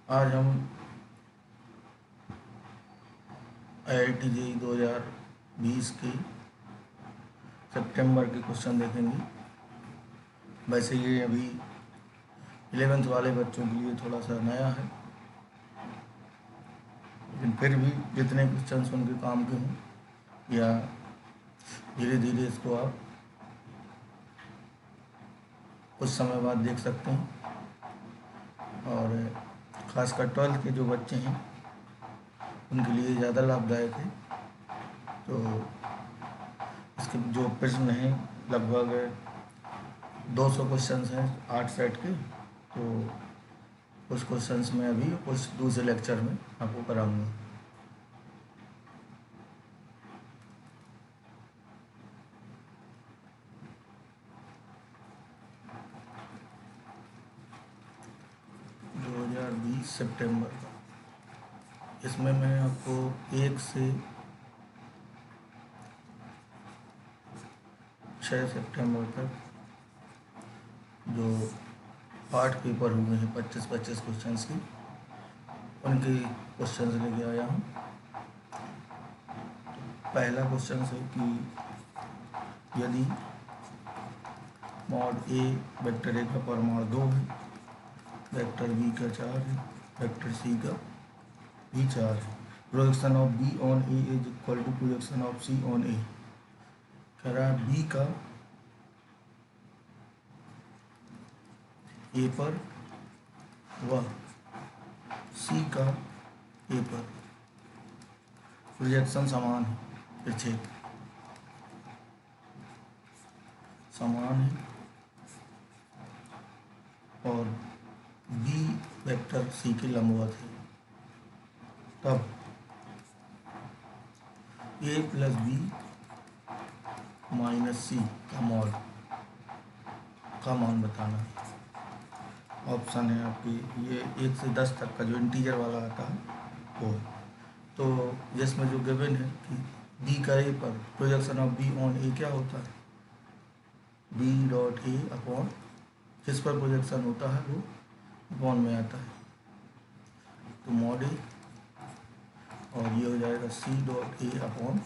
आज हम IIT JEE 2020 की सितंबर के क्वेश्चन देखेंगे। वैसे ये अभी 11th वाले बच्चों के लिए थोड़ा सा नया है, लेकिन फिर भी जितने क्वेश्चन उनके काम के हों या धीरे धीरे इसको आप कुछ समय बाद देख सकते हैं। और ख़ासकर 12th के जो बच्चे हैं उनके लिए ज़्यादा लाभदायक है। तो इसके जो प्रश्न हैं लगभग 200 क्वेश्चन हैं 8 सेट के। तो कुछ क्वेश्चंस में अभी कुछ दूसरे लेक्चर में आपको कराऊंगा। सितंबर का, इसमें मैं आपको 1 से 6 सितंबर तक जो पार्ट पेपर हुए हैं 25-25 क्वेश्चंस की, उनके क्वेश्चंस लेके आया हूँ। पहला क्वेश्चन है कि यदि मॉड A वेक्टर A का परमाणु 2 है, वेक्टर B का 4 है, वेक्टर C का भी 4 है, projection of B on A is equal to projection of C on A। कह रहा है B का A पर व C का A पर प्रोजेक्शन समान है, प्रक्षेप समान है, और B वेक्टर C के लंबवत है, तब A plus B minus C का मॉड का मान बताना है। ऑप्शन है आपकी ये 1 से 10 तक का जो इंटीजर वाला आता है वो। तो जिसमें जो गिवन है कि B का A पर projection of B on A क्या होता है, B डॉट A अपॉन जिस पर प्रोजेक्शन होता है वो अपॉन में आता है, तो मॉड A, और ये हो जाएगा C dot A upon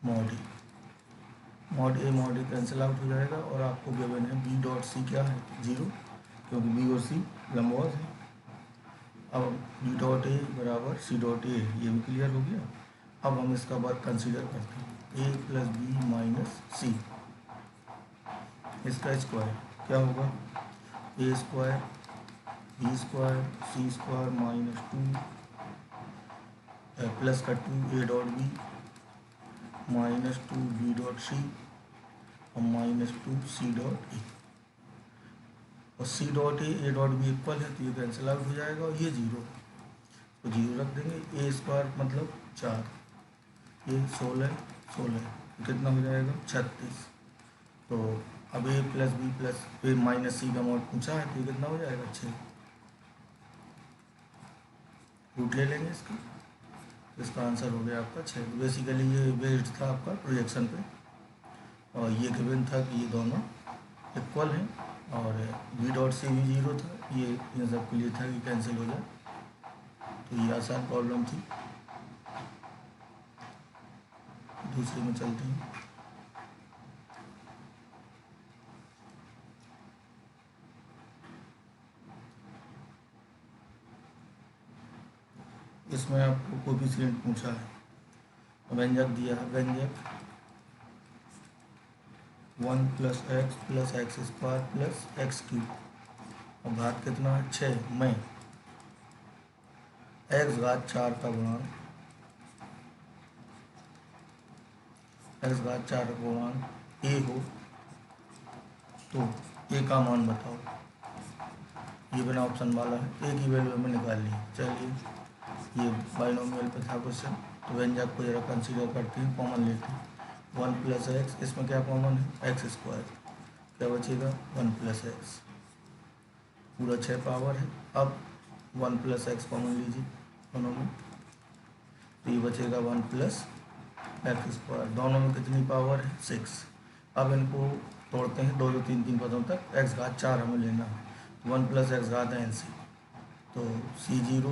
mod A। Mod A cancel out हो जाएगा और आपको गिवन है B डॉट C क्या है, 0, क्योंकि B और C लंबवत है। अब B डॉट A बराबर C डॉट A, ये भी क्लियर हो गया। अब हम इसका वर्क कंसीडर करते हैं, A plus B minus C, इसका स्क्वायर क्या होगा, A square B square C square minus 2 plus का 2 A dot B minus 2 B dot C और माइनस 2 C डॉट A, और C dot A dot B equal है तो ये cancel out हो जाएगा और ये 0, तो 0 रख देंगे। A स्क्वायर मतलब 4, ये 16 कितना हो जाएगा 36। तो अब A plus B plus A minus C का मॉड पूछा है तो ये कितना हो जाएगा 6, रूट ले लेंगे इसका, इसका आंसर हो गया आपका 6। तो बेसिकली ये बेस्ड था आपका प्रोजेक्शन पे, और ये गिवन था कि ये दोनों इक्वल हैं, और B डॉट C भी 0 था, ये सब के लिए था कि कैंसिल हो जाए। तो ये आसान प्रॉब्लम थी। दूसरे में चलते हैं। इसमें आपको कोफिशिएंट पूछा है, व्यंजक दिया है, व्यंजक 1 plus x square plus x cube, और घात कितना है 6 में एक्स घात 4 का गुणांक, एक्स घात 4 का गुणांक A हो तो A का मान बताओ। ये बिना ऑप्शन वाला है, A की वैल्यू हमें निकालनी है। चलिए ये बाइनोमियल पे था क्वेश्चन, तो व्यंजक को जरा कंसीडर करते हैं, कॉमन लेते हैं। 1 प्लस एक्स, इसमें क्या कॉमन है एक्स स्क्वायर, क्या बचेगा 1 प्लस एक्स, पूरा 6 पावर है। अब 1 प्लस एक्स कॉमन लीजिए दोनों में, तो ये बचेगा 1 प्लस एक्स स्क्वायर, दोनों में कितनी पावर है 6। अब इनको तोड़ते हैं 2 2 3 3 पदों तक, एक्स घात 4 हमें लेना है, 1 प्लस एक्स घात है NC, तो C0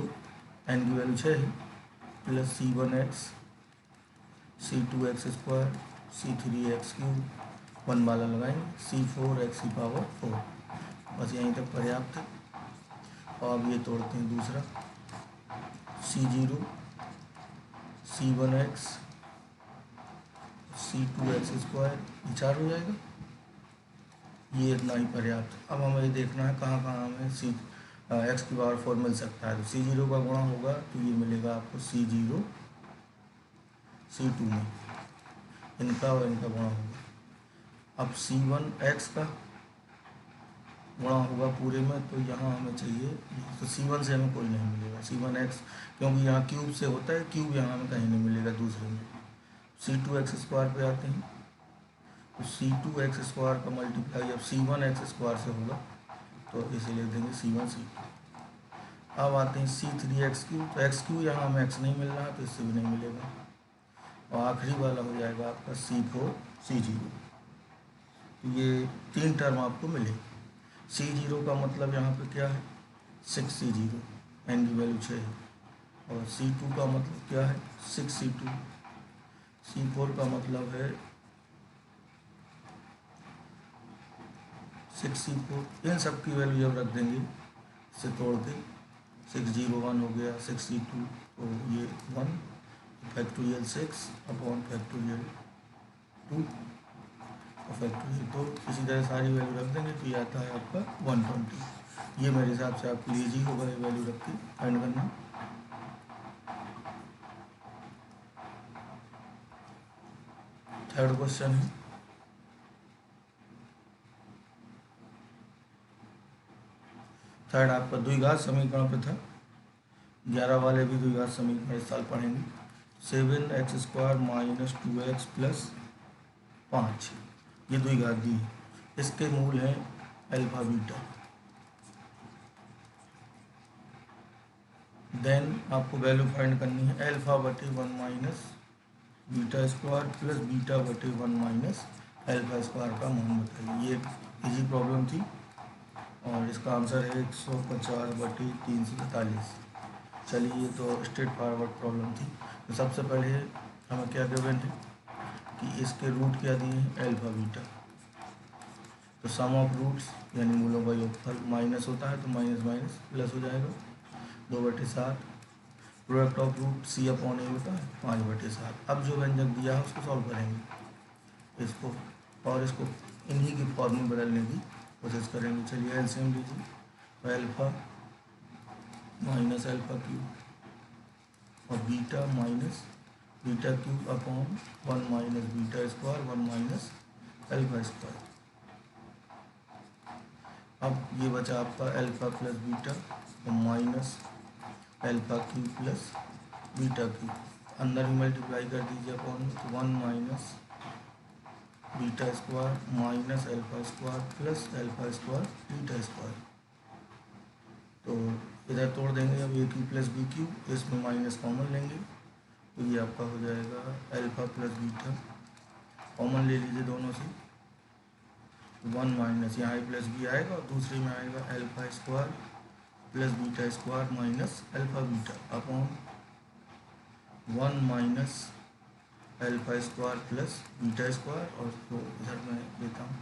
n की वैल्यू 6 है plus C1x C2x square C3x cube 1 वाला लगाएंगे C4x की पावर 4। बस यहीं तक पर्याप्त है। और अब ये तोड़ते हैं दूसरा C0 C1x C2x स्क्वायर, ये 4 हो जाएगा। ये इतना ही पर्याप्त। अब हमें ये देखना है कहाँ कहाँ हमें एक्स की पावर 4 मिल सकता है। तो C0 का गुणा होगा तो ये मिलेगा आपको C0 C2 में, इनका और इनका गुणा होगा। अब C1x का गुणा होगा पूरे में, तो यहाँ हमें चाहिए, तो C1 से हमें कोई नहीं मिलेगा। C1x क्योंकि यहाँ क्यूब से होता है, क्यूब यहाँ हमें कहीं नहीं मिलेगा दूसरे में। C2x स्क्वायर पे आते हैं, तो C2x स्क्वायर का मल्टीप्लाई अब C1x स्क्वायर से होगा, तो इसे लिख देंगे C1 C2। अब आते हैं C3x क्यूब, तो x क्यूब यहाँ हमें x नहीं मिल रहा तो इससे भी नहीं मिलेगा। और आखिरी वाला हो जाएगा आपका C4 C0। तो ये 3 टर्म आपको मिले। C0 का मतलब यहाँ पे क्या है 6C0, n की वैल्यू 6 है। और C2 का मतलब क्या है 6C2। C4 का मतलब है 6C4। इन सब की वैल्यू जब रख देंगे इसे तोड़ के 601 हो गया 6C2, तो ये 1 फैक्टोरियल 6 अपॉन फैक्टोरियल 2 और फैक्टोरियल 2। इसी तरह सारी वैल्यू रख देंगे तो ये आता है आपका 120। ये मेरे हिसाब से आपके लिए ईजी होगा ये वैल्यू रख के फाइंड करना। थर्ड क्वेश्चन है, थर्ड आपका द्विघात समीकरण पे था। 11 वाले भी द्विघात समीकरण इस साल पढ़ेंगे। 7x² माइनस 2x प्लस 5, ये द्विघात दी है। इसके मूल हैं अल्फा बीटा। देन आपको वैल्यू फाइंड करनी है अल्फा बटे 1 minus beta square plus beta बटे 1 माइनस अल्फा स्क्वायर का मान बताइए। ये इजी प्रॉब्लम थी और इसका आंसर है 150 बटे 343। चलिए, ये तो स्ट्रेट फॉरवर्ड प्रॉब्लम थी। तो सबसे पहले हमें क्या गिवन है कि इसके रूट क्या दिए हैं अल्फा बीटा। तो सम ऑफ रूट्स यानी मूलों का योगफल माइनस होता है तो माइनस माइनस प्लस हो जाएगा 2/7। Product of root C upon a होता है 5/7। अब जो व्यंजक दिया है उसको सॉल्व करेंगे इसको, और इसको इन्हीं की फॉर्म में बदलने की कोशिश करेंगे। चलिए एलसीएम लीजिए, तो अल्फा माइनस अल्फा क्यूब और beta minus beta cube upon 1 minus beta square 1 minus alpha square. अब ये बचा आपका अल्फा प्लस बीटा और minus alpha cube plus beta cube, अंदर ही मल्टीप्लाई कर दीजिए upon 1 minus beta square minus alpha square plus alpha square beta square. तो इधर तोड़ देंगे अब ए क्यू प्लस बी क्यू, इसमें माइनस कॉमन लेंगे तो ये आपका हो जाएगा अल्फा प्लस बीटा। कॉमन ले लीजिए दोनों से, 1 माइनस यहाँ ए प्लस बी आएगा और दूसरे में आएगा alpha square plus beta square minus alpha beta upon 1 minus alpha square plus beta square. और तो इधर मैं लेता हूँ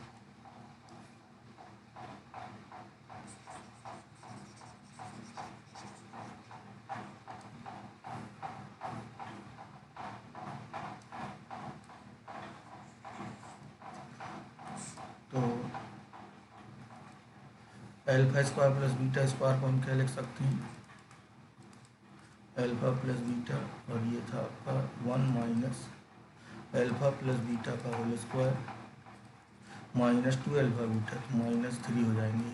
तो alpha square plus beta square को हम क्या लिख सकते हैं अल्फा प्लस बीटा, और ये था आपका 1 माइनस अल्फा प्लस बीटा का whole square minus 2 alpha beta, तो -3 हो जाएंगे।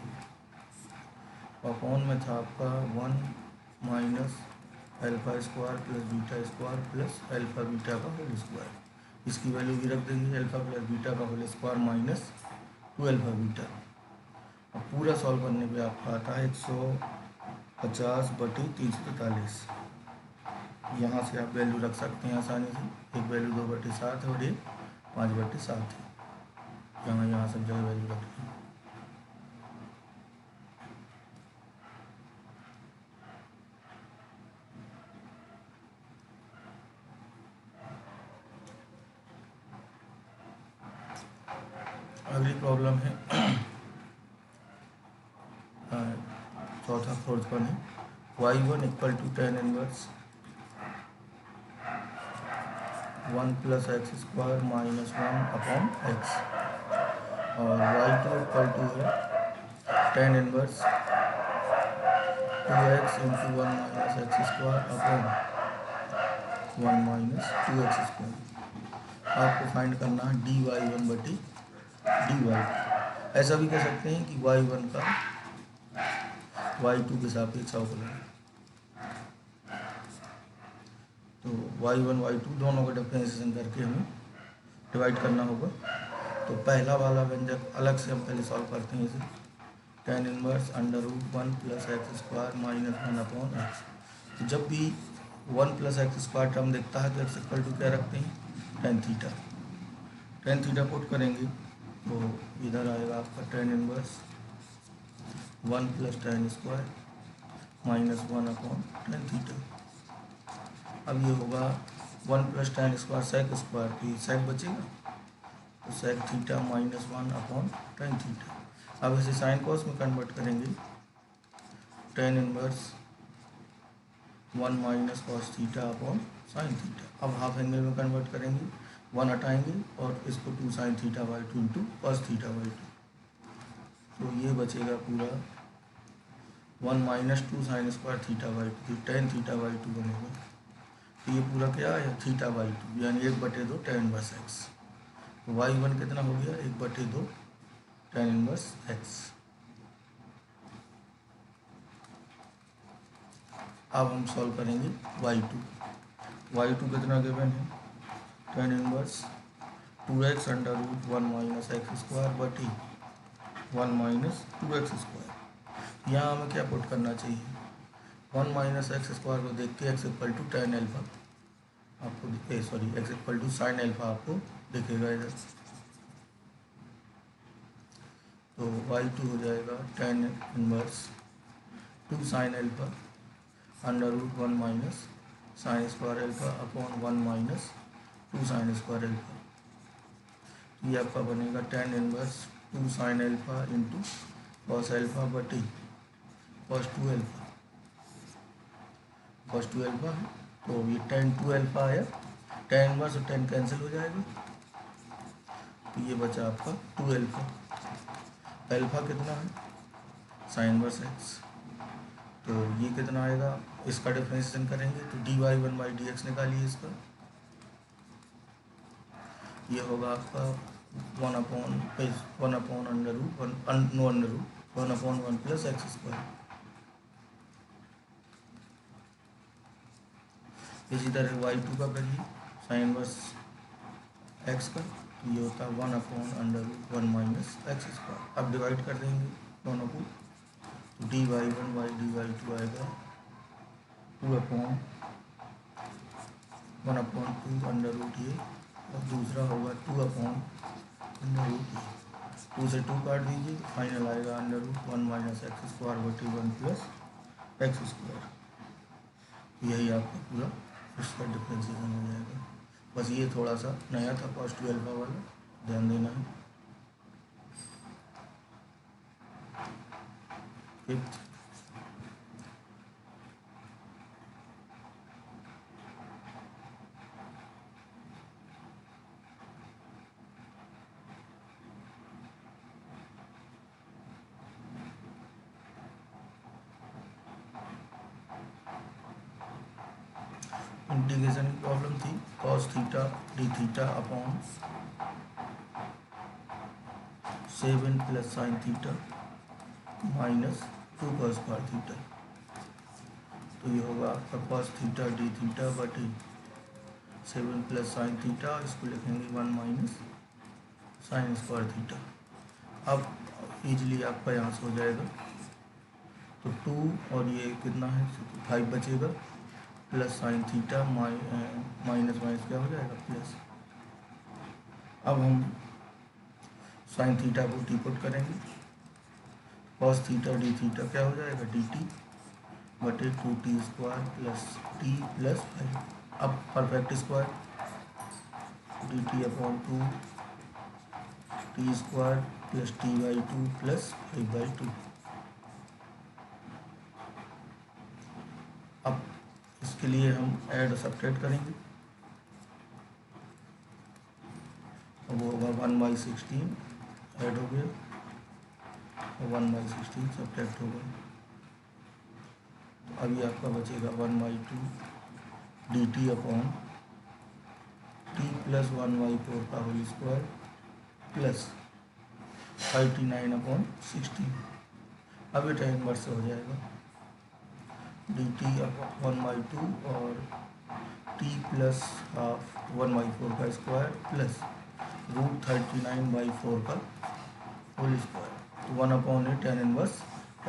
अपॉन में था आपका 1 minus alpha square plus beta square plus alpha beta का होल स्क्वायर। इसकी वैल्यू भी रख देंगे अल्फा प्लस बीटा का whole square minus 2 alpha beta. और पूरा सॉल्व करने पे आपका आता है 150 बटे 343। यहाँ से आप वैल्यू रख सकते हैं आसानी से, एक वैल्यू 2/7 है और एक 5/7 है। यहाँ सब जगह वैल्यू रख लें। प्रॉब्लम है चौथा फोर्थ वन है y1 equal to tan inverse 1 plus x square minus 1 upon x और y2 इक्वल टू है tan inverse 2x into 1 minus x square upon 1 minus 2x square. आपको फाइंड करना है dy1 बटी dy। ऐसा भी कह सकते हैं कि y1 का y2 के सापेक्ष अवकलन, तो y1 y2 दोनों का डिफरेंशिएशन करके हमें डिवाइड करना होगा। तो पहला वाला व्यंजक अलग से हम पहले सॉल्व करते हैं इसे, tan inverse under root 1 plus x square minus 1 upon x. तो जब भी 1 प्लस एक्स स्क्वायर टर्म दिखता है तो एक्स इक्वल टू क्या रखते हैं, tan theta. Tan theta put करेंगे तो इधर आएगा आपका tan inverse 1 plus tan square minus 1 upon tan theta. अब ये होगा 1 plus tan square sec square, तो ये सेक बचेगा तो sec theta minus 1 upon tan theta. अब इसे साइन कॉस में कन्वर्ट करेंगे, tan inverse 1 minus cos theta upon sine theta. अब हाफ एंगल में कन्वर्ट करेंगे, 1 हटाएंगे और इसको 2 sine theta by 2 into cos theta by 2, तो ये बचेगा पूरा 1 minus 2 sine square theta by 2, tan theta by 2 बनेगा। तो ये पूरा क्या है, थीटा बाई 2 यानी 1/2 टेन इनवर्स एक्स। तो y1 कितना हो गया, 1/2 टेन इनवर्स एक्स। अब हम सॉल्व करेंगे y2 कितना गिवन है, tan inverse 2x under root 1 minus x square बटी 1 माइनस 2x स्क्वायर। यहाँ हमें क्या पुट करना चाहिए, 1 माइनस एक्स स्क्वायर को देख के x equal to tan alpha आपको x equal to sine alpha आपको दिखेगा इधर। तो y2 हो जाएगा tan inverse 2 sine alpha under root 1 minus sine square alpha upon 1 minus 2 sine square alpha. ये आपका बनेगा tan inverse 2 sine alpha into cos alpha बटी कॉस 2 एल्फा। कॉस 2 एल्फा है तो ये टेन 2 एल्फा आया, टेन इनवर्स और टेन कैंसिल हो जाएगा, तो ये बचा आपका 2 एल्फा। एल्फा कितना है, साइन इनवर्स एक्स, तो ये कितना आएगा, इसका डिफरेंशिएशन करेंगे तो dy1 बाई डी एक्स निकालिए इसका। ये होगा आपका 1 upon under root 1 upon 1 plus x square. इसी तरह y2 का करिए साइन इनवर्स एक्स का, ये होता है 1 upon under root 1 minus x square. अब डिवाइड कर देंगे दोनों को, तो dy1 बाई dy2 आएगा 2 अपॉन 1 अपॉन 2 अंडर रूट ये, और दूसरा होगा 2 अपॉन अंडर रूट ये। 2 से 2 काट दीजिए, फाइनल आएगा under root 1 minus x square बटी 1 प्लस एक्स स्क्वायर। यही आपका पूरा इसका डिफरेंशिएशन हो जाएगा। बस ये थोड़ा सा नया था कॉस 2 एल्फा वाला, ध्यान देना है। ठीक, इंटीग्रेशन की प्रॉब्लम थी, cos theta D theta upon 7 plus sine theta minus 2 cos square theta. तो ये होगा आपका कॉस थीटा डी थीटा बटी 7 प्लस साइन थीटा, इसको लिखेंगे 1 माइनस साइन स्क्वायर थीटा। अब इजली आपका यहाँ से हो जाएगा, तो 2 और ये कितना है 5 बचेगा, plus sine theta minus minus क्या हो जाएगा प्लस। अब हम साइन थीटा को टी पुट करेंगे, कॉस थीटा डी थीटा क्या हो जाएगा डी टी बटे 2t square plus T plus 5। अब perfect square D T upon 2 T square plus t/2 plus 5/2। अब इसके लिए हम ऐड सब्ट्रैक्ट करेंगे, वो होगा 1/16 ऐड हो गया और 1/16 सब्ट्रैक्ट होगा। तो अभी आपका बचेगा 1/2 dt अपॉन t प्लस 1/4 का होल स्क्वायर प्लस 39/16। अब ये tan इनवर्स से हो जाएगा dt अपॉन 1/2 और t प्लस हाफ 1/4 का स्क्वायर प्लस √39/4 का होल स्क्वायर। तो 1/a tan inverse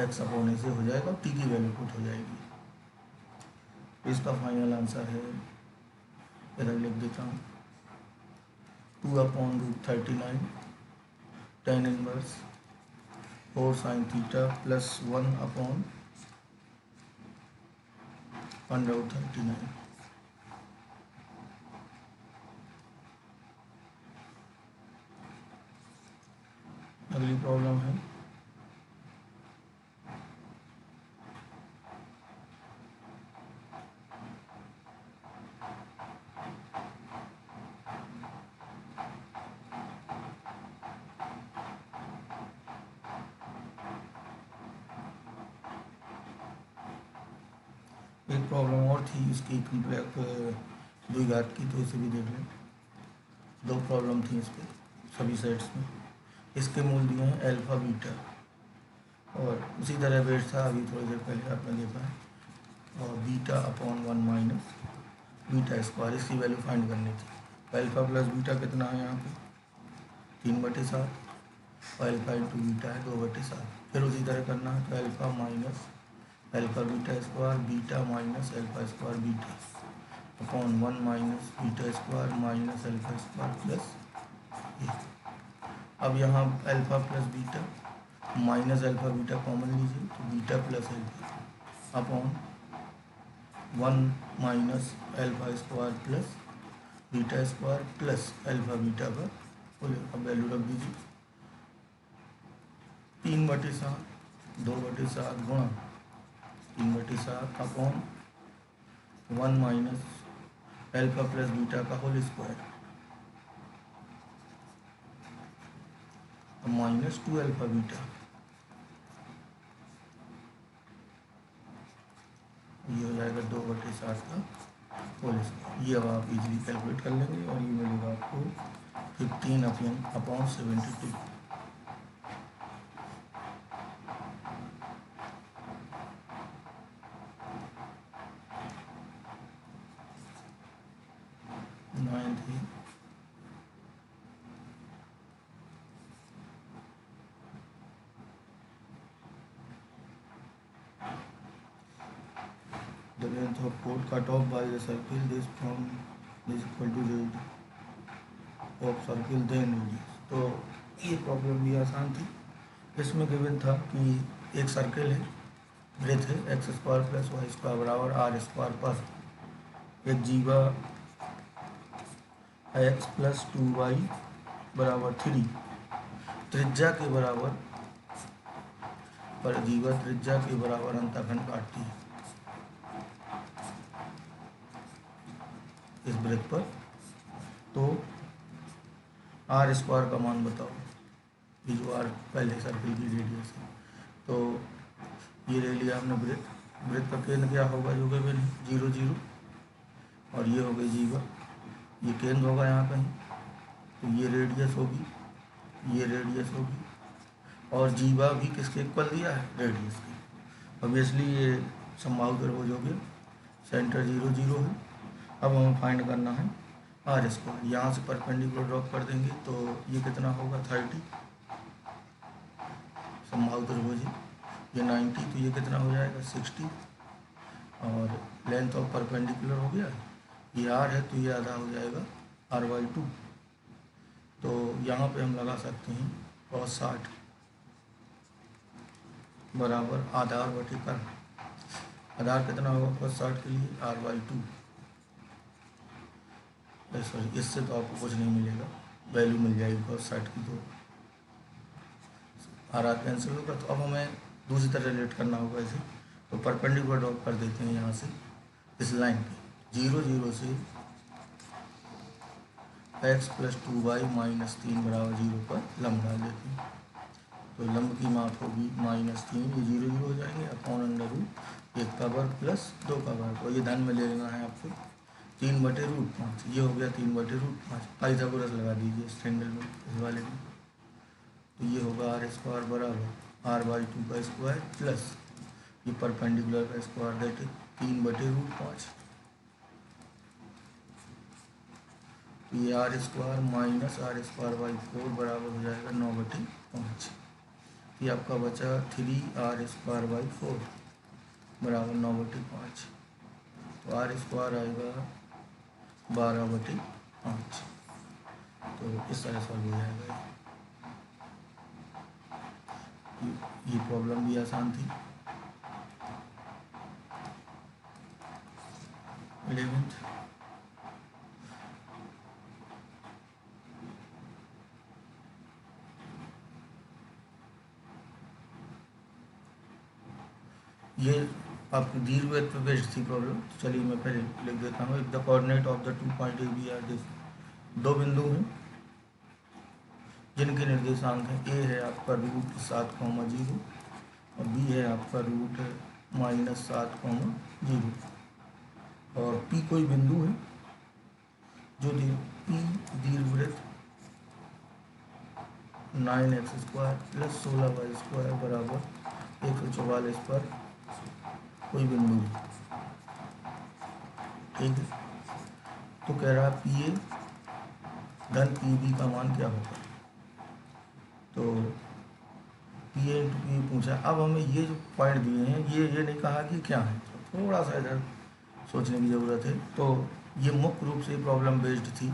x upon a से हो जाएगा, t की वैल्यू पुट हो जाएगी। इसका फाइनल आंसर है, इधर लिख देता हूँ, 2/√39 tan inverse 4 sin theta plus 1/√39। अगली प्रॉब्लम है एक प्रॉब्लम और थी इसकी कम्प्लेक्स द्विघात की, तो इसे भी देख लें। दो प्रॉब्लम थी इस पर सभी सेट्स में। इसके मूल दिए हैं अल्फा बीटा और उसी तरह वेट था अभी थोड़ी देर पहले आपने देखा है, और beta upon 1 minus beta square, इसकी वैल्यू फाइंड करनी थी। अल्फा प्लस बीटा कितना है यहाँ पे 3/7 और अल्फा इंटू बीटा है 2/7। फिर उसी तरह करना है तो alpha minus alpha beta square beta minus alpha square beta upon 1 minus beta square minus alpha square plus ये। अब यहाँ alpha plus beta minus alpha beta common लीजिए तो beta plus alpha upon 1 minus alpha square plus beta square plus alpha beta का whole. अब value रख दीजिए 3/7 2/7 गुणा 3/7 upon 1 minus alpha plus beta का whole square minus 2 alpha beta, ये हो जाएगा 2/7 का होल स्क्वायर। ये अब आप इजीली कैलकुलेट कर लेंगे और ये मिलेगा आपको 15/72। The length of chord cut off by the circle this from is equal to radius of circle then radius। तो ये प्रॉब्लम भी आसान थी। इसमें गिवन था कि एक सर्कल है, ब्रेथ है x² प्लस y² बराबर r² पर एक जीवा x प्लस 2y बराबर 3 त्रिज्या के बराबर पर जीवा त्रिज्या के बराबर अंतःखंड काटती है इस ब्रेथ पर। तो r² का मान बताओ, ये जो r पहले सर्कल की रेडियस है। तो ये ले लिया हमने ब्रेथ का केंद्र क्या होगा, जो कि 0 0 और ये हो गई जीवा, ये केंद्र होगा यहाँ कहीं, तो ये रेडियस होगी, ये रेडियस होगी और जीवा भी किसके इक्वल दिया है, रेडियस के। ऑब्वियसली ये संभावित त्रिभुज हो गया, सेंटर 0 0 है। अब हमें फाइंड करना है r²। यहाँ से परपेंडिकुलर ड्रॉप कर देंगे तो ये कितना होगा 30, संभावित त्रिभुज है। ये 90 तो ये कितना हो जाएगा 60 और लेंथ ऑफ परपेंडिकुलर हो गया, ये r है तो ये आधा हो जाएगा r/2। तो यहाँ पे हम लगा सकते हैं cos 60 बराबर आधार बटे कर्ण। आधार कितना होगा cos 60 के लिए r/2। सॉरी, इससे तो आपको कुछ नहीं मिलेगा, वैल्यू मिल जाएगी cos 60 की। तो आर आर कैंसिल होगा। तो अब हमें दूसरी तरह रिलेट करना होगा इसे। तो परपेंडिकुलर ड्रॉ कर देते हैं यहाँ से इस लाइन पे 0 0 से x + 2y - 3 = 0 पर लंब डाल देते हैं। तो लंब की माप होगी -3, ये 0 0 हो जाएंगे, अपॉन √1 का वर्ग प्लस 2 का वर्ग। और ये धन में ले लेना है आपको 3/√5। ये हो गया 3/√5। पाइथागोरस लगा दीजिए इस ट्रायंगल में, इस वाले में। तो ये होगा r² बराबर r/2 का स्क्वायर प्लस ये परपेंडिकुलर का स्क्वायर, दैट इज 3/√5। तो ये r² माइनस r² बराबर हो जाएगा 9/5। ये आपका बचा 3r² बराबर 9/5। तो r² आएगा 12/5। तो इस तरह सॉल्व हो जाएगा। ये प्रॉब्लम भी आसान थी। 11th ये आपकी दीर्घवृत्त पे बेस्ड थी प्रॉब्लम। चलिए मैं पहले लिख देता हूँ। The coordinate of the 2 point A B are this. दो बिंदु हैं जिनके निर्देशांक हैं। ए है आपका √7, 0 और बी है आपका √−7, 0। और पी कोई बिंदु है जो पी दीर्घवृत्त 9x² + 16y² बराबर 144 पर कोई बिंदु है। ठीक है। तो कह रहा पी ए धन पी बी का मान क्या होगा। तो पी ए इंटू पी पूछा। अब हमें ये जो पॉइंट दिए हैं ये नहीं कहा कि क्या है। तो थोड़ा सा इधर सोचने की ज़रूरत है। तो ये मुख्य रूप से प्रॉब्लम बेस्ड थी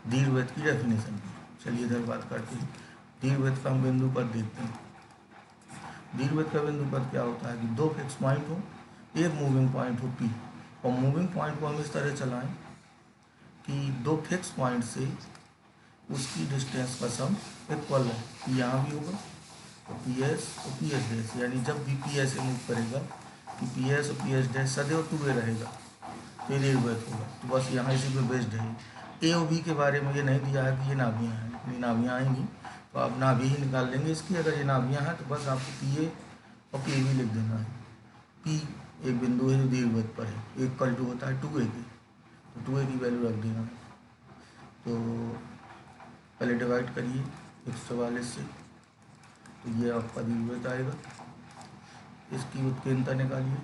दीर्घवृत्त की डेफिनेशन की। चलिए इधर बात करते हैं। दीर्घवृत्त का हम बिंदु पद देखते हैं। दीर्घवृत्त का बिंदु पद क्या होता है कि दो फिक्स पॉइंट हो, एक मूविंग पॉइंट हो पी, और मूविंग पॉइंट को हम इस तरह चलाएं कि दो फिक्स पॉइंट से उसकी डिस्टेंस का सम इक्वल है। यहाँ भी होगा तो पी एस और पी एस डैश, यानी जब भी पी एस मूव करेगा कि पी एस और पी एस डैश सदैव 2a रहेगा, तो ये दीर्घवृत्त होगा। तो बस यहाँ इसी पे बेस्ड है। ए और बी के बारे में ये नहीं दिया है कि ये नाभियाँ हैं, लेकिन नाभियाँ आएंगी तो आप नाभि ही निकाल लेंगे इसकी। अगर ये नाभियाँ हैं तो बस आपको पी ए और पी बी लिख देना है। पी एक बिंदु है जो दीर्घवृत्त पर है, एक कल जो होता है 2a के, तो 2a की वैल्यू रख देना है। तो पहले डिवाइड करिए 144 से, तो ये आपका दीर्घवृत्त आएगा। इसकी उत्केंद्रता निकालिए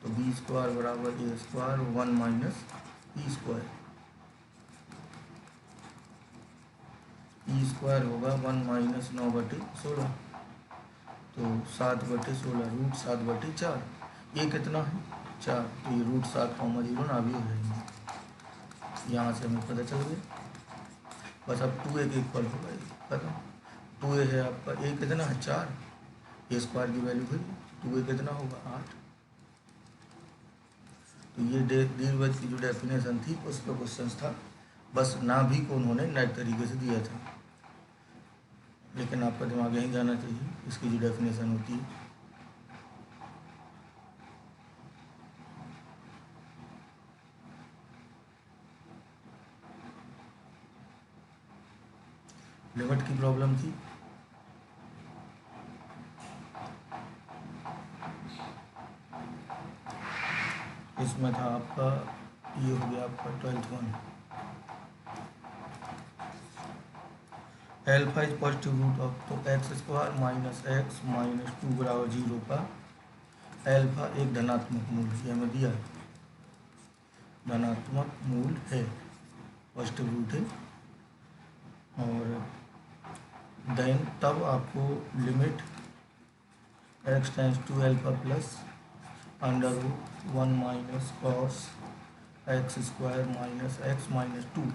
तो b² बराबर a² 1 - e²। e² होगा 1 - 9/16, तो 7/16 √7/4। ये कितना है 4, तो ये √7, 0 ना भी हो जाएंगे। यहाँ से हमें पता चल गया। बस अब 2a के इक्वल होगा खत्म। 2a है आपका, a कितना है 4, a² की वैल्यू है 2a कितना होगा 8। तो ये दीर्घवृत्त की जो डेफिनेशन थी उस पर क्वेश्चन था। बस नाभि को उन्होंने नेट तरीके से दिया था, लेकिन आपका दिमाग यहीं जाना चाहिए इसकी जो डेफिनेशन होती है। लिमिट की प्रॉब्लम थी। इसमें था आपका, ये हो गया आपका 12th 1। Alpha is positive root of, तो x² - x - 2 बराबर 0 का एल्फा एक धनात्मक मूल है, हमें दिया है धनात्मक मूल है, पॉजिटिव रूट है। और देन तब आपको limit x tends to alpha plus √1 - cos x² - x - 2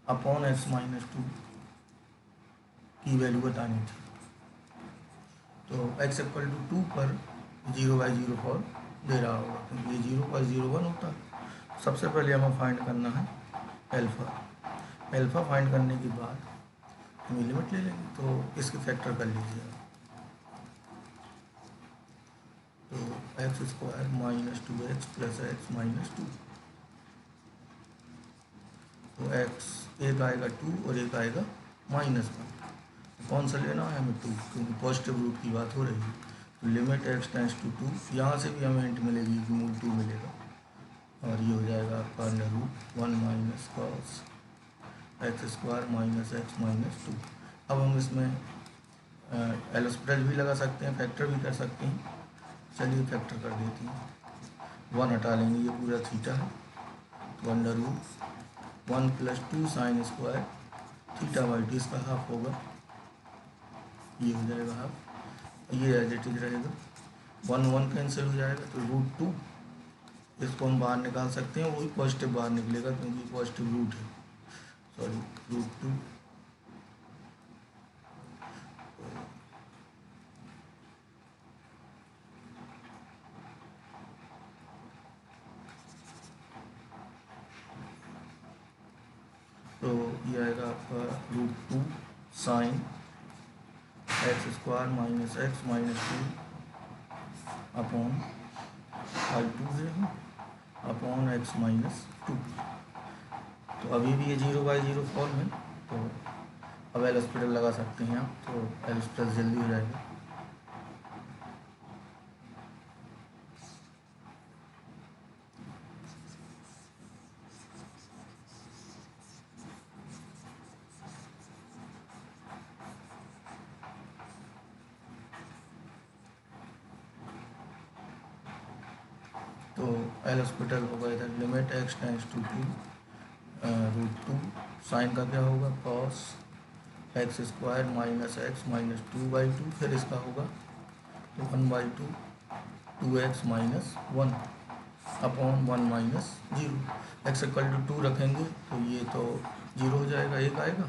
अपॉन x - 2 की वैल्यू बतानी थी। तो x = 2 पर 0/0 फॉर्म दे रहा होगा, क्योंकि ये 0/01 होता है। सबसे पहले हमें फाइंड करना है एल्फ़ा। एल्फ़ा फाइंड करने के बाद हम लिमिट ले लेंगे, तो इसके फैक्टर कर लीजिए आप। तो x square minus 2x plus x minus 2, तो एक्स एक आएगा 2 और एक आएगा -1। कौन सा लेना है हमें? 2, क्योंकि पॉजिटिव रूट की बात हो रही है। तो लिमिट एक्स टेंस टू 2, यहाँ से भी हमें हिंट मिलेगी कि मूल 2 मिलेगा, और ये हो जाएगा आपका √1 minus cos x square minus x minus 2। अब हम इसमें एल हॉस्पिटल भी लगा सकते हैं, फैक्टर भी कर सकते हैं। चलिए फैक्टर कर देते हैं। 1 हटा लेंगे, ये पूरा थीटा है, तो √1 + 2 साइन स्क्वायर θ/2, इसका हाफ होगा, ये हो जाएगा हाफ। ये एज इट इज रहेगा, 1 कैंसिल हो जाएगा, तो √2 इसको हम बाहर निकाल सकते हैं, वही पॉजिटिव बाहर निकलेगा क्योंकि पॉजिटिव रूट है, सॉरी √2। तो ये आएगा आपका √2 sine x square minus x minus 2 upon I2 है अपॉन एक्स माइनस 2। तो अभी भी ये 0/0 फॉर्म है, तो अब एल हॉस्पिटल लगा सकते हैं आप, तो एल हॉस्पिटल जल्दी हो जाएगा। तो एल हॉस्पिटल होगा इधर, limit x tends to 2 √2 sine का क्या होगा, cos x square minus x minus 2/2, फिर इसका होगा तो 1/2 2x minus 1 upon 1 minus 0। X equal to 2 रखेंगे तो ये तो 0 हो जाएगा, एक आएगा,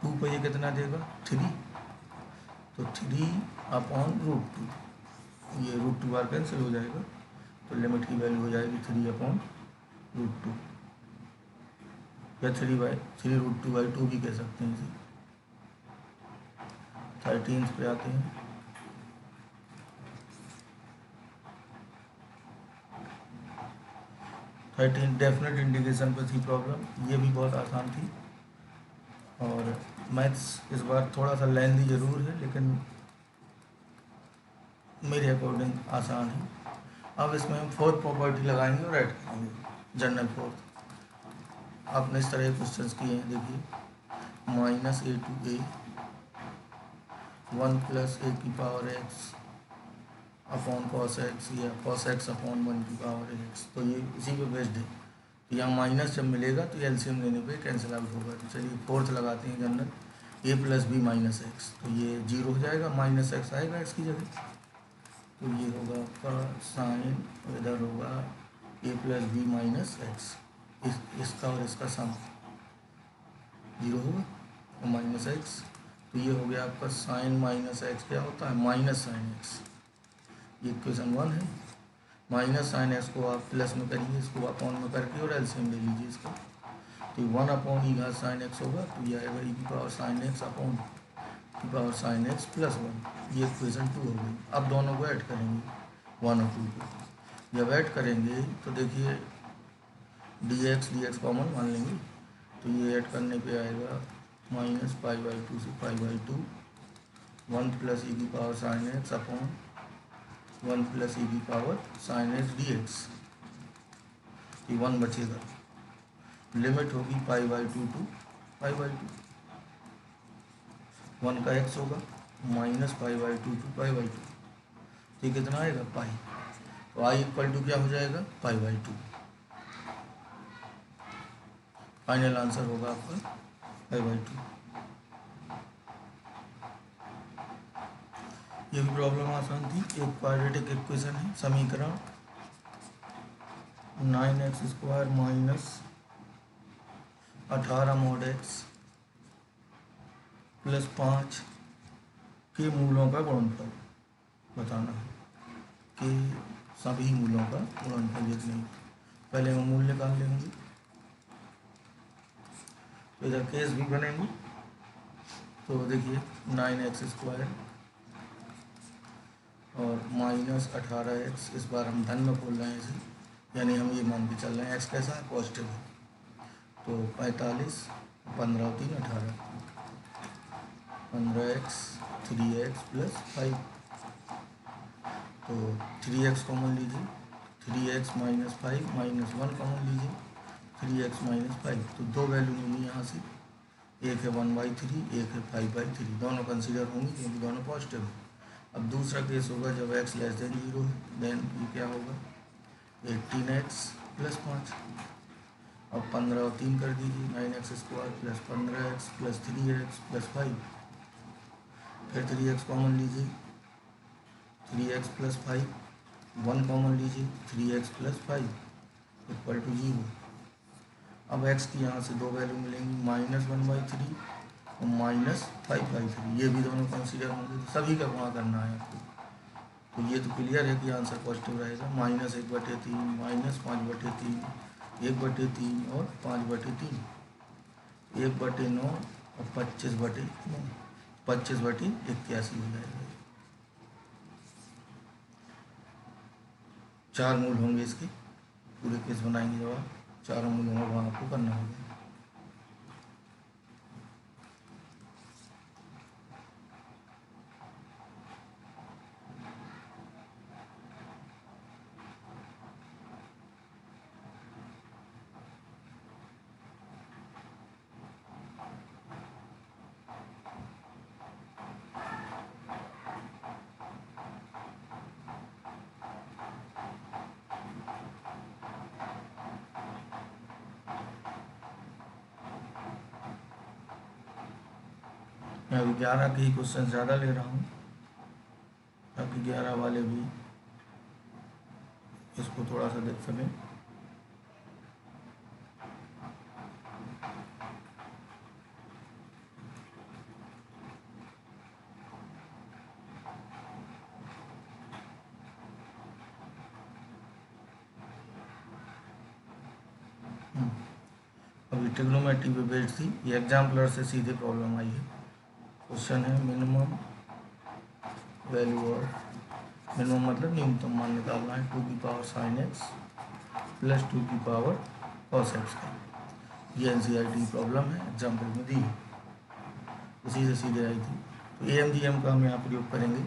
2 पर ये कितना देगा 3, तो 3 अपॉन √2, ये √2 बार कैंसिल हो जाएगा, तो लिमिट की वैल्यू हो जाएगी 3 अपॉन √2, या 3/√2/2 भी कह सकते हैं इसे। 13 पे आते हैं। डेफिनेट इंडिकेशन पे थी प्रॉब्लम, ये भी बहुत आसान थी, और मैथ्स इस बार थोड़ा सा लेंदी ज़रूर है, लेकिन मेरे अकॉर्डिंग आसान है। अब इसमें हम फोर्थ प्रॉपर्टी लगाएंगे और ऐड करेंगे, जनरल फोर्थ। आपने इस तरह के क्वेश्चन किए हैं, देखिए -a to a 1 + a⁴x upon cos x या cos x अपॉन 1⁴x, तो ये इसी पे बेस्ड है। तो यहाँ माइनस जब मिलेगा तो एलसीएम लेने पे कैंसिल आउट होगा। तो चलिए फोर्थ लगाते हैं जनरल, a + b - x, तो ये 0 हो जाएगा, -x आएगा x की जगह, तो ये होगा आपका साइन, इधर होगा a + b - x, इसका और इसका सम 0 होगा और -x, तो ये हो गया आपका साइन -x क्या होता है, माइनस साइन x, ये इक्वेशन 1 है। माइनस साइन एक्स को आप प्लस में करिए, इसको अपॉन में करके और एलसीएम ले लीजिए इसका, तो 1 अपॉन ई घात साइन एक्स होगा, तो ये आएगा e⁴ sine x upon e⁴ sine x + 1, ये इक्वेशन 2 हो गई। अब दोनों को ऐड करेंगे 1 और 2 को, जब ऐड करेंगे तो देखिए dx कॉमन मान लेंगे, तो ये ऐड करने पे आएगा -π/2 से π/2 1 + e⁴ sine x upon 1 + e⁴ sine x dx, ये 1 बचेगा, लिमिट होगी π/2 to π/2, 1 का x होगा -π/2 to π/2, तो ये कितना आएगा पाई, तो i = क्या हो जाएगा π/2, फाइनल आंसर होगा आपका π/2। ये भी प्रॉब्लम आसान थी, एक क्वाड्रेटिक इक्वेशन है, समीकरण 9x² - 18 mod x + 5 के मूलों का गुणनफल बताना है, कि सभी मूलों का गुणनफल देखने, पहले हम मूल निकाल लेंगे, तो इधर केस भी बनेंगे, तो देखिए 9x² और -18x, इस बार हम धन में खोल रहे हैं इसे, यानी हम ये मान के चल रहे हैं x कैसा है, पॉजिटिव है। तो 45, 15 और 3 18, 15x 3x + 5। तो 3x कॉमन लीजिए, 3x - 5 - 1 कॉमन लीजिए, 3x - 5। तो दो वैल्यू मिली यहाँ से, एक है 1/3, एक है 5/3, दोनों कंसीडर होंगी क्योंकि दोनों पॉजिटिव है। अब दूसरा केस होगा जब x < 0 है, देन ये क्या होगा, 18x + 5। अब 15 और 3 कर दीजिए, 9x² + 15x + 3x + 5। फिर 3x कॉमन लीजिए, 3x + 5, 1 कॉमन लीजिए, 3x + 5 = 0। अब x की यहाँ से दो वैल्यू मिलेंगी, -1/3 और -5/3, ये भी दोनों कंसीडर होंगे। तो सभी का गुणा करना है आपको। तो ये तो क्लियर है कि आंसर पॉजिटिव रहेगा, -1/3, -5/3, 1/3 और 5/3, 1/9 और 25/9, 25/81 हो जाएगा। 4 मूल होंगे इसके, पूरे केस बनाएंगे जब आप, चारों मूल होंगे वहाँ आपको करना होगा। मैं अभी 11 के ही क्वेश्चन ज़्यादा ले रहा हूँ ताकि 11 वाले भी इसको थोड़ा सा देख सकें। अभी ट्रिग्नोमेट्री पे बेस्ड थी, ये एग्जाम्पलर से सीधे प्रॉब्लम आई है। क्वेश्चन है मिनिमम वैल्यू ऑफ, मिनिमम मतलब न्यूनतम मान निकालना है, 2 sin x + 2 cos x का। ये NCERT प्रॉब्लम है, एग्जाम्पल में दी है, उसी से सीधे आई थी। तो AMGM का हम यहाँ प्रयोग करेंगे।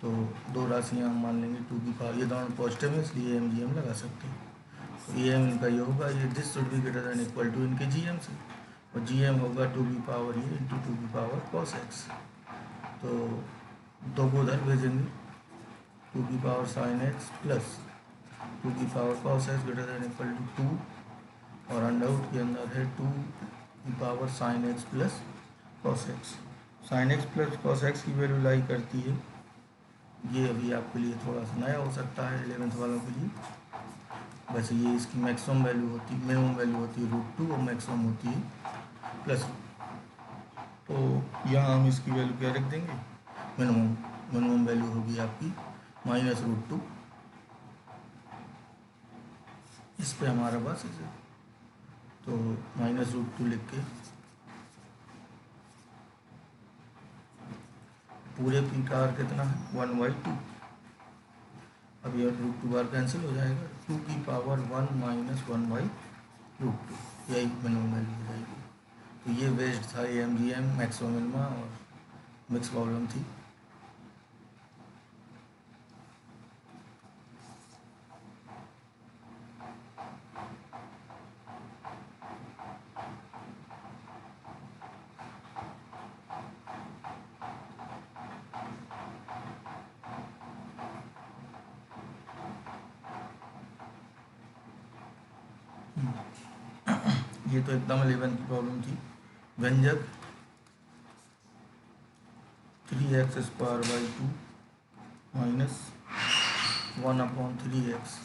तो दो राशियाँ हम मान लेंगे, 2 ये दोनों पॉजिटिव है इसलिए AMGM लगा सकते हैं। तो AM इनका ये होगा, ये this should be greater than equal to इनके GM से, और GM होगा 2 ये इंटू 2 cos x। तो दो को उधर भेजेंगे, 2 sin x + 2 cos x greater than equal to 2, और अंडरवुड के अंदर है 2 sin x + cos x। sin x + cos x की वैल्यू लाई करती है, ये अभी आपके लिए थोड़ा सा नया हो सकता है 11th वालों के लिए। वैसे ये इसकी मैक्सिमम वैल्यू होती, मिनिमम वैल्यू होती है √2 और मैक्सिमम होती है +। तो यहाँ हम इसकी वैल्यू क्या रख देंगे, मिनिमम वैल्यू होगी आपकी -√2। इस पे हमारा बस इसे तो -√2 लिख के पूरे पी का आर कितना है 1/2। अब यह √2 बार कैंसिल हो जाएगा, 2 1 - 1/√2, यही मिनिमम वैल्यू हो जाएगी। तो ये बेस्ड था AMGM, मैक्सिमम मिनिमा और मिक्स प्रॉब्लम थी। ये तो एकदम 11 की प्रॉब्लम थी। व्यंजक 3x² / 2 -1/3x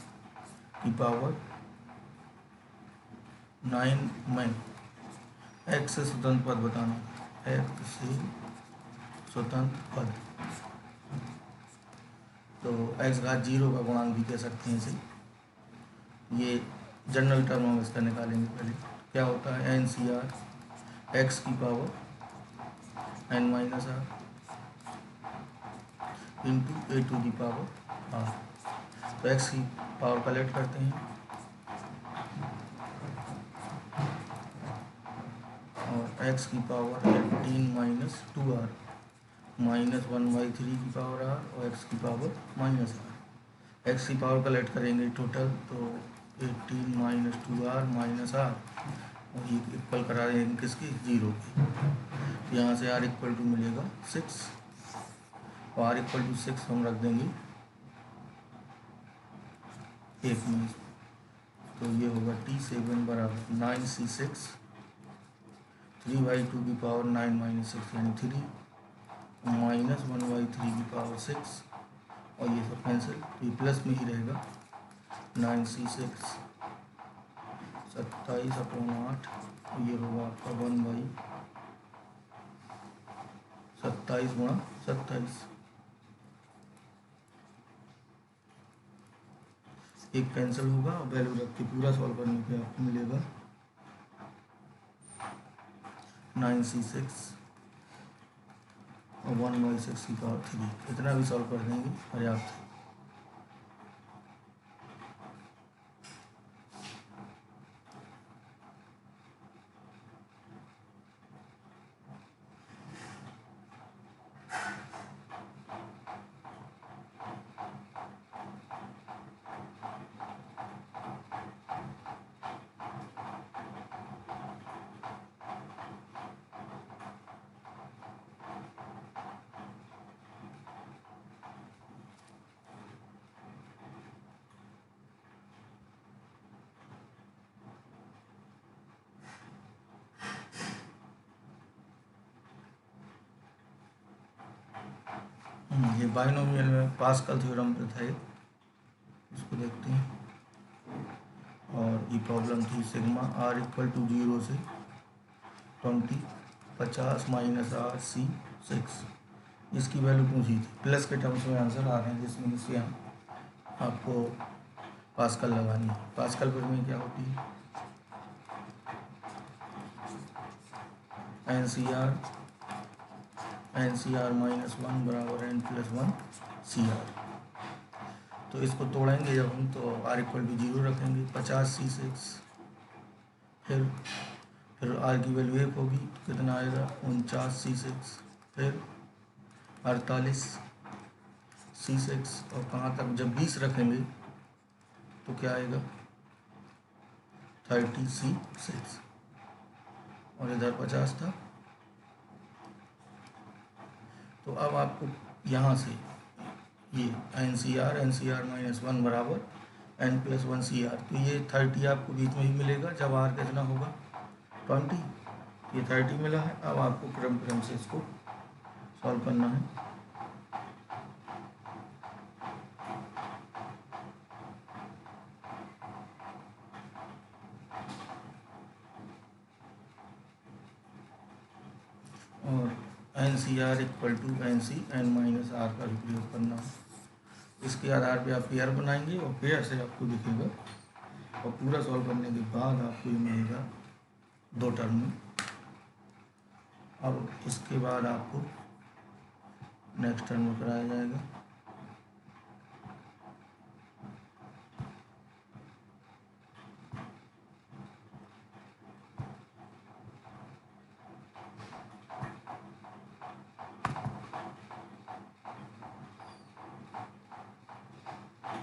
की पावर 9 में x से स्वतंत्र पद बताना, x से स्वतंत्र पद। तो x घात 0 का गुणांक भी कह सकते हैं इसे। ये जनरल टर्म हम इसका निकालेंगे पहले। क्या होता है, NCR x की power n minus r into a to the power r. तो एक्स की पावर कलेक्ट करते हैं और एक्स की पावर 18 माइनस 2r माइनस 1/3 की पावर आर और एक्स की पावर माइनस आर। एक्स की पावर कलेक्ट करेंगे टोटल, तो 18 माइनस 2r माइनस आर और ये इक्वल करा देंगे किसकी, 0 की। तो यहाँ से r इक्वल टू मिलेगा 6 और r इक्वल टू 6 हम रख देंगे 1 में। तो ये होगा T7 बराबर 9c6 3/2 की पावर 9 माइनस 6 यानी 3 माइनस 1/3 की पावर 6 और ये सब कैंसिल, तो ये प्लस में ही रहेगा 9c6 27/8 और ये होगा आपका 1/27 गुणा 27। एक कैंसिल होगा और वैल्यू रख के पूरा सॉल्व करने पे आपको मिलेगा 9c6 और 1/6 की पावर 3। इतना भी सॉल्व कर देंगे पर्याप्त है। ये बाइनोमियल में पास्कल थ्योरम पे था, इसको देखते हैं। और ये प्रॉब्लम थी सिग्मा r इक्वल टू 0 से 50 माइनस r c 6। इसकी वैल्यू पूछी थी, प्लस के टर्म्स में आंसर आ रहे हैं, जिसमें से हम आपको पास्कल लगानी है। पास्कल पर में क्या होती है, NCR माइनस 1 बराबर n+1 CR। तो इसको तोड़ेंगे जब हम, तो r इक्वल टू 0 रखेंगे 50c6, फिर r की वैल्यू 1 होगी तो कितना आएगा 49c6, फिर 48c6 और कहाँ तक, जब 20 रखेंगे तो क्या आएगा 30c6 और इधर 50 था। तो अब आपको यहाँ से ये NCR माइनस 1 बराबर n+1 CR, तो ये 30 आपको बीच में ही मिलेगा जब r कितना होगा 20। ये 30 मिला है। अब आपको क्रम से इसको सॉल्व करना है। और NCR equal to NC n minus r का उपयोग करना है। इसके आधार पे आप पेयर बनाएंगे और पेयर से आपको दिखेगा और पूरा सॉल्व करने के बाद आपको ये मिलेगा 2 टर्म में। अब इसके बाद आपको नेक्स्ट टर्म में कराया जाएगा।